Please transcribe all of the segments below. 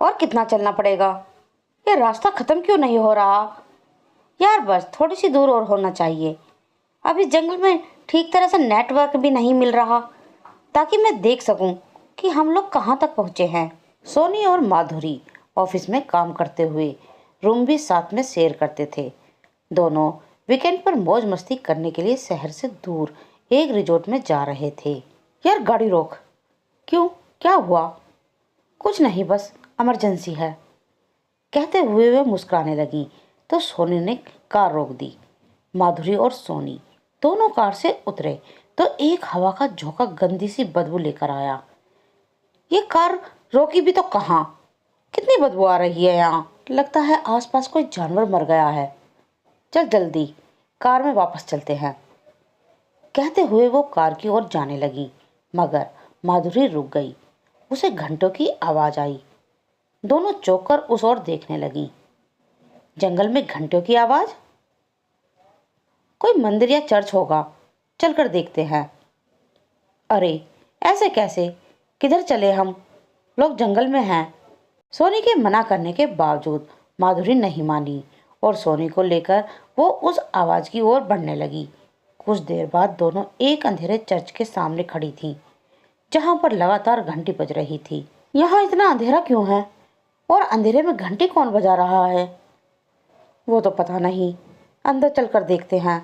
और कितना चलना पड़ेगा? ये रास्ता खत्म क्यों नहीं हो रहा? यार बस थोड़ी सी दूर और होना चाहिए। अब इस जंगल में ठीक तरह से नेटवर्क भी नहीं मिल रहा ताकि मैं देख सकूं कि हम लोग कहाँ तक पहुँचे हैं। सोनी और माधुरी ऑफिस में काम करते हुए रूम भी साथ में शेयर करते थे। दोनों वीकेंड पर मौज मस्ती करने के लिए शहर से दूर एक रिजॉर्ट में जा रहे थे। यार गाड़ी रोक। क्यों, क्या हुआ? कुछ नहीं, बस इमरजेंसी है, कहते हुए वे मुस्कुराने लगी तो सोनी ने कार रोक दी। माधुरी और सोनी दोनों कार से उतरे तो एक हवा का झोंका गंदी सी बदबू लेकर आया। ये कार रोकी भी तो कहाँ, कितनी बदबू आ रही है यहाँ। लगता है आसपास कोई जानवर मर गया है। चल जल्दी कार में वापस चलते हैं, कहते हुए वो कार की ओर जाने लगी। मगर माधुरी रुक गई। उसे घंटों की आवाज आई। दोनों चौंक कर उस ओर देखने लगी। जंगल में घंटों की आवाज? कोई मंदिर या चर्च होगा, चलकर देखते हैं। अरे ऐसे कैसे, किधर चले हम लोग, जंगल में हैं। सोनी के मना करने के बावजूद माधुरी नहीं मानी और सोनी को लेकर वो उस आवाज की ओर बढ़ने लगी। कुछ देर बाद दोनों एक अंधेरे चर्च के सामने खड़ी थीं, जहां पर लगातार घंटी बज रही थी। यहाँ इतना अंधेरा क्यों है और अंधेरे में घंटी कौन बजा रहा है? वो तो पता नहीं, अंदर चलकर देखते हैं,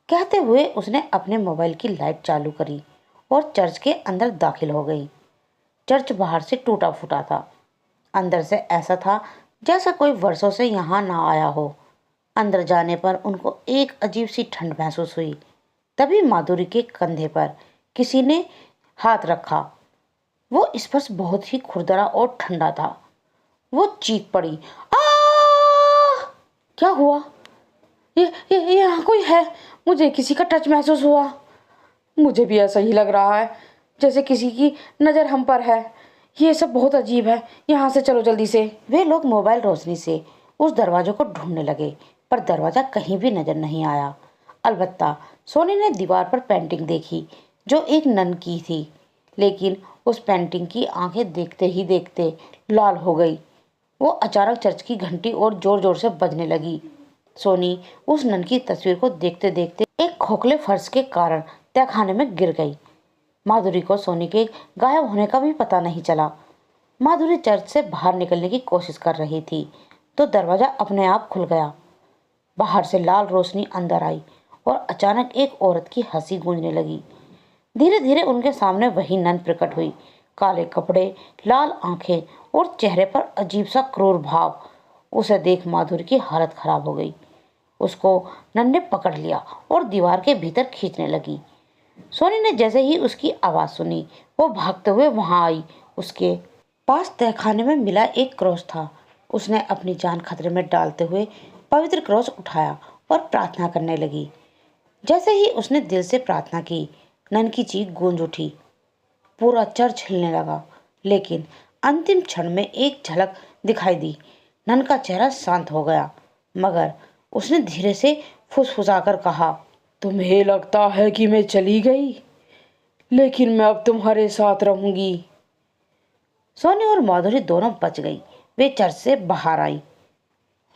कहते हुए उसने अपने मोबाइल की लाइट चालू करी और चर्च के अंदर दाखिल हो गई। चर्च बाहर से टूटा फूटा था, अंदर से ऐसा था जैसा कोई वर्षों से यहाँ ना आया हो। अंदर जाने पर उनको एक अजीब सी ठंड महसूस हुई। तभी माधुरी के कंधे पर किसी ने हाथ रखा। वो स्पर्श बहुत ही खुरदरा और ठंडा था। वो चीख पड़ी, आ! क्या हुआ? ये यहाँ कोई है। मुझे किसी का टच महसूस हुआ। मुझे भी ऐसा ही लग रहा है, जैसे किसी की नज़र हम पर है। ये सब बहुत अजीब है, यहाँ से चलो जल्दी से। वे लोग मोबाइल रोशनी से उस दरवाजे को ढूंढने लगे, पर दरवाज़ा कहीं भी नजर नहीं आया। अलबत्ता सोनी ने दीवार पर पेंटिंग देखी जो एक नन की थी, लेकिन उस पेंटिंग की आंखें देखते ही देखते लाल हो गई। वो अचानक चर्च की घंटी और जोर जोर से बजने लगी। सोनी उस नन की तस्वीर को देखते देखते एक खोखले फर्श के कारण तहखाने में गिर गई। माधुरी को सोनी के गायब होने का भी पता नहीं चला। माधुरी चर्च से बाहर निकलने की कोशिश कर रही थी तो दरवाजा अपने आप खुल गया। बाहर से लाल रोशनी अंदर आई और अचानक एक औरत की हंसी गूंजने लगी। धीरे धीरे उनके सामने वही नन प्रकट हुई। काले कपड़े, लाल आंखें और चेहरे पर अजीब सा क्रूर भाव। उसे देख माधुरी की हालत खराब हो गई। उसको नन ने पकड़ लिया और दीवार के भीतर खींचने लगी। सोनी ने जैसे ही उसकी आवाज़ सुनी वो भागते हुए वहां आई। उसके पास तहखाने में मिला एक क्रॉस था। उसने अपनी जान खतरे में डालते हुए पवित्र क्रॉस उठाया और प्रार्थना करने लगी। जैसे ही उसने दिल से प्रार्थना की, नन की चीख गूंज उठी। पूरा चर्च हिलने लगा, लेकिन अंतिम क्षण में एक झलक दिखाई दी। नन का चेहरा शांत हो गया, मगर उसने धीरे से फुसफुसाकर कहा, तुम्हें लगता है कि मैं चली गई, लेकिन मैं अब तुम्हारे साथ रहूंगी। सोनी और माधुरी दोनों बच गई। वे चर्च से बाहर आई।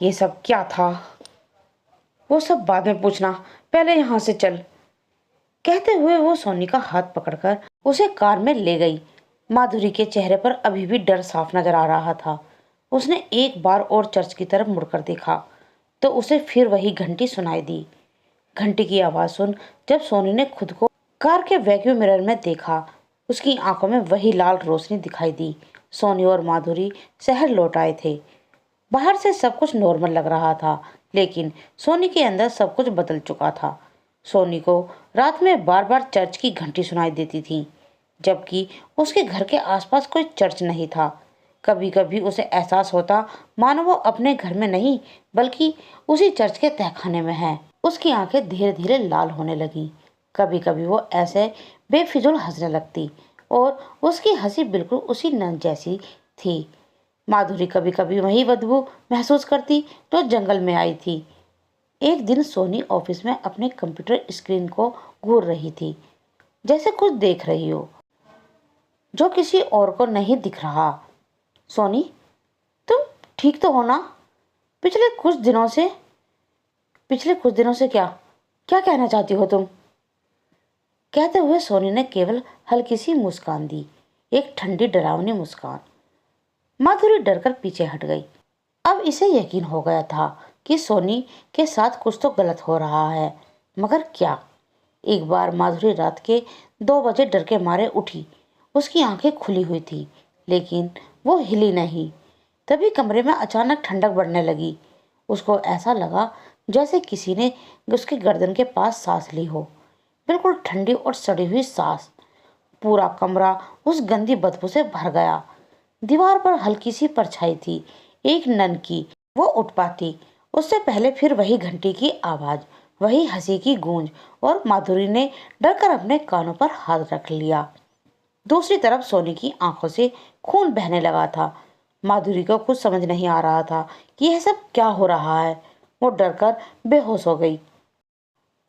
ये सब क्या था? वो सब बाद में पूछना, पहले यहाँ से चल, कहते हुए वो सोनी का हाथ पकड़कर उसे कार में ले गई। माधुरी के चेहरे पर अभी भी डर साफ नजर आ रहा था। उसने एक बार और चर्च की तरफ मुड़कर देखा तो उसे फिर वही घंटी सुनाई दी। घंटी की आवाज़ सुन जब सोनी ने खुद को कार के वैक्यूम मिरर में देखा, उसकी आंखों में वही लाल रोशनी दिखाई दी। सोनी और माधुरी शहर लौट आए थे। बाहर से सब कुछ नॉर्मल लग रहा था, लेकिन सोनी के अंदर सब कुछ बदल चुका था। सोनी को रात में बार बार चर्च की घंटी सुनाई देती थी, जबकि उसके घर के आसपास कोई चर्च नहीं था। कभी कभी उसे एहसास होता मानो वो अपने घर में नहीं बल्कि उसी चर्च के तहखाने में है। उसकी आंखें धीरे धीरे लाल होने लगी। कभी कभी वो ऐसे बेफिजूल हंसने लगती और उसकी हंसी बिल्कुल उसी नन जैसी थी। माधुरी कभी कभी वही बदबू महसूस करती जो जंगल में आई थी। एक दिन सोनी ऑफिस में अपने कंप्यूटर स्क्रीन को घूर रही थी, जैसे कुछ देख रही हो जो किसी और को नहीं दिख रहा। सोनी, तुम ठीक तो हो ना? पिछले कुछ दिनों से क्या क्या कहना चाहती हो तुम? कहते हुए सोनी ने केवल हल्की सी मुस्कान दी, एक ठंडी डरावनी मुस्कान। माधुरी डरकर पीछे हट गई। अब इसे यकीन हो गया था कि सोनी के साथ कुछ तो गलत हो रहा है, मगर क्या? एक बार माधुरी रात के 2 बजे डर के मारे उठी। उसकी आंखें खुली हुई थी, लेकिन वो हिली नहीं। तभी कमरे में अचानक ठंडक बढ़ने लगी। उसको ऐसा लगा जैसे किसी ने उसके गर्दन के पास सांस ली हो, बिल्कुल ठंडी और सड़ी हुई सांस। पूरा कमरा उस गंदी बदबू से भर गया। दीवार पर हल्की सी परछाई थी, एक नन की। वो उठ पाती उससे पहले फिर वही घंटी की आवाज, वही हंसी की गूंज, और माधुरी ने डरकर अपने कानों पर हाथ रख लिया। दूसरी तरफ सोनी की आंखों से खून बहने लगा था। माधुरी को कुछ समझ नहीं आ रहा था कि यह सब क्या हो रहा है। वो डरकर बेहोश हो गई।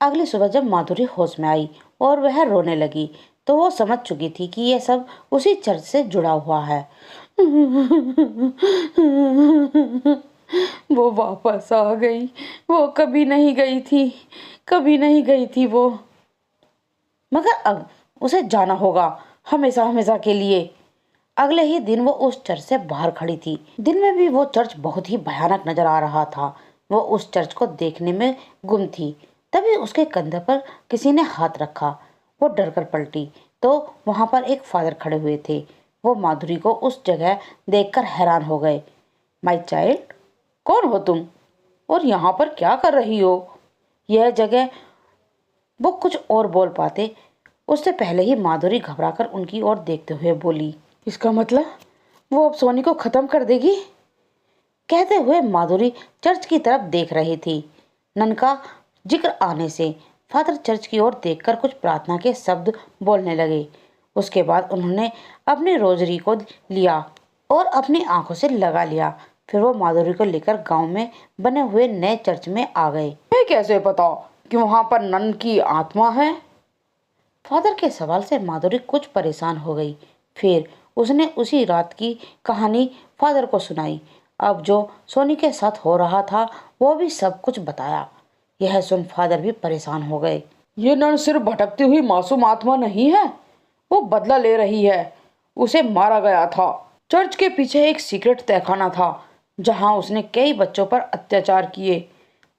अगली सुबह जब माधुरी होश में आई और वह रोने लगी, तो वो समझ चुकी थी कि यह सब उसी चर्च से जुड़ा हुआ है। वो वापस आ गई। वो कभी नहीं गई थी, कभी नहीं गई थी वो। मगर अब उसे जाना होगा, हमेशा हमेशा के लिए। अगले ही दिन वो उस चर्च से बाहर खड़ी थी। दिन में भी वो चर्च बहुत ही भयानक नजर आ रहा था। वो उस चर्च को देखने में गुम थी। तभी उसके कंधे पर किसी ने हाथ रखा। वो डर कर पलटी तो वहां पर एक फादर खड़े हुए थे। वो माधुरी को उस जगह देखकर हैरान हो गए। माय चाइल्ड, कौन हो तुम और यहाँ पर क्या कर रही हो? यह जगह। वो कुछ और बोल पाते उससे पहले ही माधुरी घबराकर उनकी ओर देखते हुए बोली, इसका मतलब वो अब सोनी को खत्म कर देगी? कहते हुए माधुरी चर्च की तरफ देख रही थी। नन का जिक्र आने से फादर चर्च की ओर देखकर कुछ प्रार्थना के शब्द बोलने लगे। उसके बाद उन्होंने अपनी रोजरी को लिया और अपनी आंखों से लगा लिया। फिर वो माधुरी को लेकर गांव में बने हुए नए चर्च में आ गए। मैं कैसे पता कि वहां पर नन की आत्मा है? फादर के सवाल से माधुरी कुछ परेशान हो गई। फिर उसने उसी रात की कहानी फादर को सुनाई। अब जो सोनी के साथ हो रहा था वो भी सब कुछ बताया। यह सुन फादर भी परेशान हो गए। ये नन सिर्फ भटकती हुई मासूम आत्मा नहीं है, वो बदला ले रही है। उसे मारा गया था। चर्च के पीछे एक सीक्रेट तहखाना था जहां उसने कई बच्चों पर अत्याचार किए।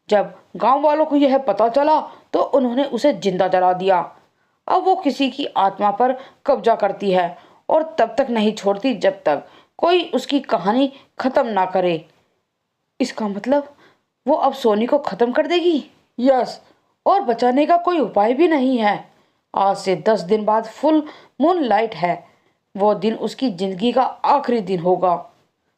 जब गांव वालों को यह पता चला तो उन्होंने उसे जिंदा जला दिया। अब वो किसी की आत्मा पर कब्जा करती है और तब तक नहीं छोड़ती जब तक कोई उसकी कहानी खत्म ना करे। इसका मतलब वो अब सोनी को खत्म कर देगी? यस, और बचाने का कोई उपाय भी नहीं है। आज से 10 दिन बाद फुल मून लाइट है। वो दिन उसकी जिंदगी का आखिरी दिन होगा।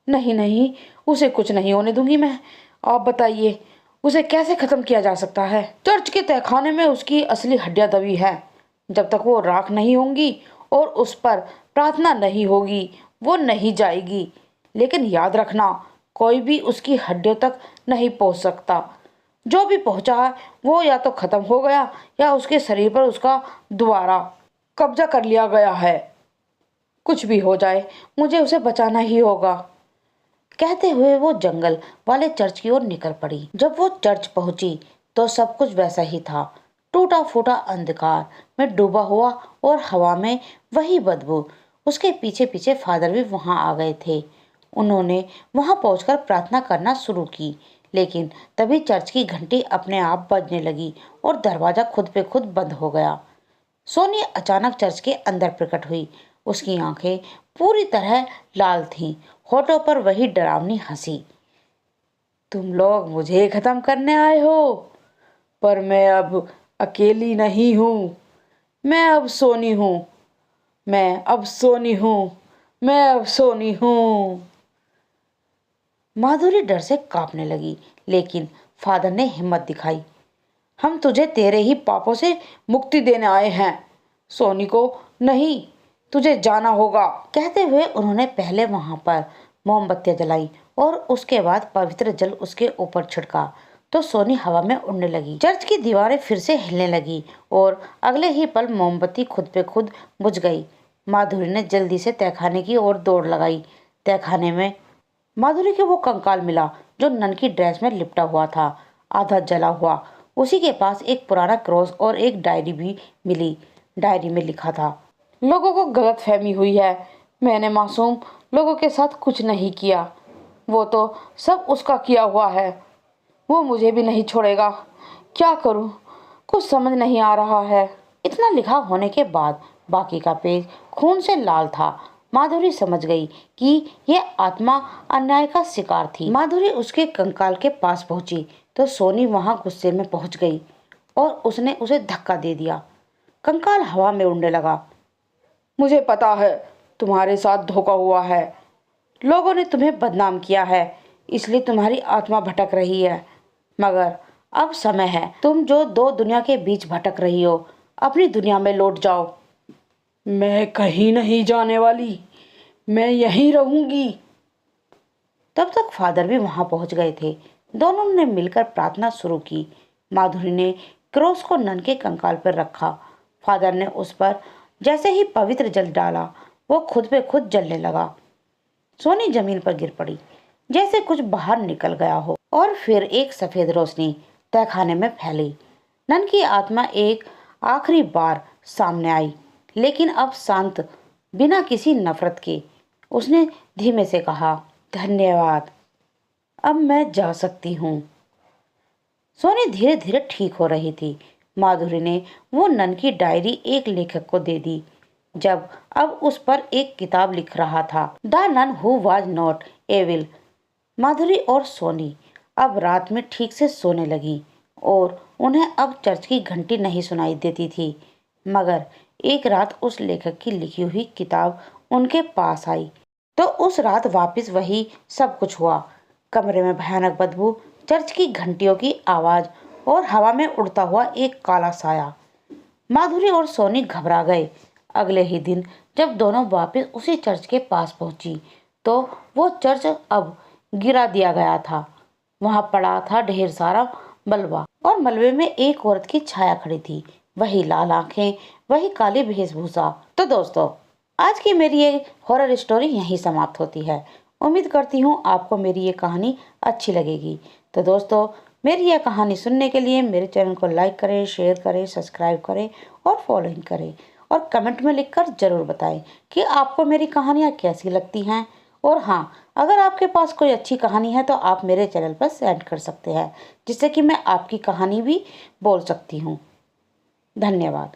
नहीं नहीं, उसे कुछ नहीं होने दूंगी मैं। आप बताइए, उसे कैसे खत्म किया जा सकता है? चर्च के तहखाने में उसकी असली हड्डियां दबी है। जब तक वो राख नहीं होंगी और उस पर प्रार्थना नहीं होगी वो नहीं जाएगी। लेकिन याद रखना, कोई भी उसकी हड्डियों तक नहीं पहुंच सकता। जो भी पहुंचा है वो या तो खत्म हो गया या उसके शरीर पर उसका दोबारा कब्जा कर लिया गया है। कुछ भी हो जाए मुझे उसे बचाना ही होगा। कहते हुए वो जंगल वाले चर्च की ओर निकल पड़ी। जब वो चर्च पहुंची तो सब कुछ वैसा ही था। टूटा फूटा अंधकार में डूबा हुआ और हवा में वही बदबू। उसके पीछे पीछे फादर भी वहां आ गए थे। उन्होंने वहां पहुंचकर प्रार्थना करना शुरू की, लेकिन तभी चर्च की घंटी अपने आप बजने लगी और दरवाजा खुद पे खुद बंद हो गया। सोनी अचानक चर्च के अंदर प्रकट हुई। उसकी आंखें पूरी तरह लाल थीं, होठों पर वही डरावनी हंसी। तुम लोग मुझे खत्म करने आए हो, पर मैं अब अकेली नहीं हूँ। मैं अब सोनी हूँ। मैं अब सोनी हूँ। मैं अब सोनी हूँ। माधुरी डर से कांपने लगी, लेकिन फादर ने हिम्मत दिखाई। हम तुझे तेरे ही पापों से मुक्ति देने आए हैं, सोनी को नहीं, तुझे जाना होगा। कहते हुए उन्होंने पहले वहां पर मोमबत्तियां जलाई और उसके बाद पवित्र जल उसके ऊपर छिड़का तो सोनी हवा में उड़ने लगी। चर्च की दीवारें फिर से हिलने लगी और अगले ही पल मोमबत्ती खुद पे खुद बुझ गई। माधुरी ने जल्दी से तहखाने की ओर दौड़ लगाई। तहखाने में माधुरी के वो कंकाल मिला जो नन की ड्रेस में लिपटा हुआ था, आधा जला हुआ। उसी के पास एक पुराना क्रॉस और एक डायरी भी मिली। डायरी में लिखा था, लोगों को गलत फहमी हुई है, मैंने मासूम लोगों के साथ कुछ नहीं किया, वो तो सब उसका किया हुआ है, वो मुझे भी नहीं छोड़ेगा, क्या करूं, कुछ समझ नहीं आ रहा है। इतना लिखा होने के बाद बाकी का पेज खून से लाल था। माधुरी समझ गई कि यह आत्मा अन्याय का शिकार थी। माधुरी उसके कंकाल के पास पहुंची तो सोनी वहां गुस्से में पहुंच गई और उसने उसे धक्का दे दिया। कंकाल हवा में उड़ने लगा। मुझे पता है तुम्हारे साथ धोखा हुआ है, लोगों ने तुम्हें बदनाम किया है, इसलिए तुम्हारी आत्मा भटक रही है, मगर अब समय है, तुम जो दो दुनिया के बीच भटक रही हो, अपनी दुनिया में लौट जाओ। मैं कहीं नहीं जाने वाली, मैं यहीं रहूंगी। तब तक फादर भी वहां पहुंच गए थे। दोनों ने मिलकर प्रार्थना शुरू की। माधुरी ने क्रॉस को नन के कंकाल पर रखा। फादर ने उस पर जैसे ही पवित्र जल डाला, वो खुद पे खुद जलने लगा। सोनी जमीन पर गिर पड़ी, जैसे कुछ बाहर निकल गया हो, और फिर एक सफेद रोशनी तहखाने में फैली। नन की आत्मा एक आखिरी बार सामने आई, लेकिन अब शांत, बिना किसी नफरत के। उसने धीमे से कहा, धन्यवाद, अब मैं जा सकती हूँ। सोनी धीरे धीरे ठीक हो रही थी। माधुरी ने वो नन की डायरी एक लेखक को दे दी, जब अब उस पर एक किताब लिख रहा था, the nun who was not evil. Madhuri और सोनी अब रात में ठीक से सोने लगी और उन्हें अब चर्च की घंटी नहीं सुनाई देती थी। मगर एक रात उस लेखक की लिखी हुई किताब उनके पास आई तो उस रात वापस वही सब कुछ हुआ। कमरे में भयानक बदबू, चर्च की घंटियों की आवाज और हवा में उड़ता हुआ एक काला साया। माधुरी और सोनी घबरा गए। अगले ही दिन जब दोनों वापस उसी चर्च के पास पहुंची तो वो चर्च अब गिरा दिया गया था। वहां पड़ा था ढेर सारा मलबा और मलबे में एक औरत की छाया खड़ी थी। वही लाल आंखें, वही काली वेशभूषा। तो दोस्तों, आज की मेरी ये हॉरर स्टोरी यहीं समाप्त होती है। उम्मीद करती हूँ आपको मेरी ये कहानी अच्छी लगेगी। तो दोस्तों, मेरी यह कहानी सुनने के लिए मेरे चैनल को लाइक करें, शेयर करें, सब्सक्राइब करें और फॉलोइंग करें, और कमेंट में लिखकर ज़रूर बताएं कि आपको मेरी कहानियाँ कैसी लगती हैं। और हाँ, अगर आपके पास कोई अच्छी कहानी है तो आप मेरे चैनल पर सेंड कर सकते हैं, जिससे कि मैं आपकी कहानी भी बोल सकती हूँ। धन्यवाद।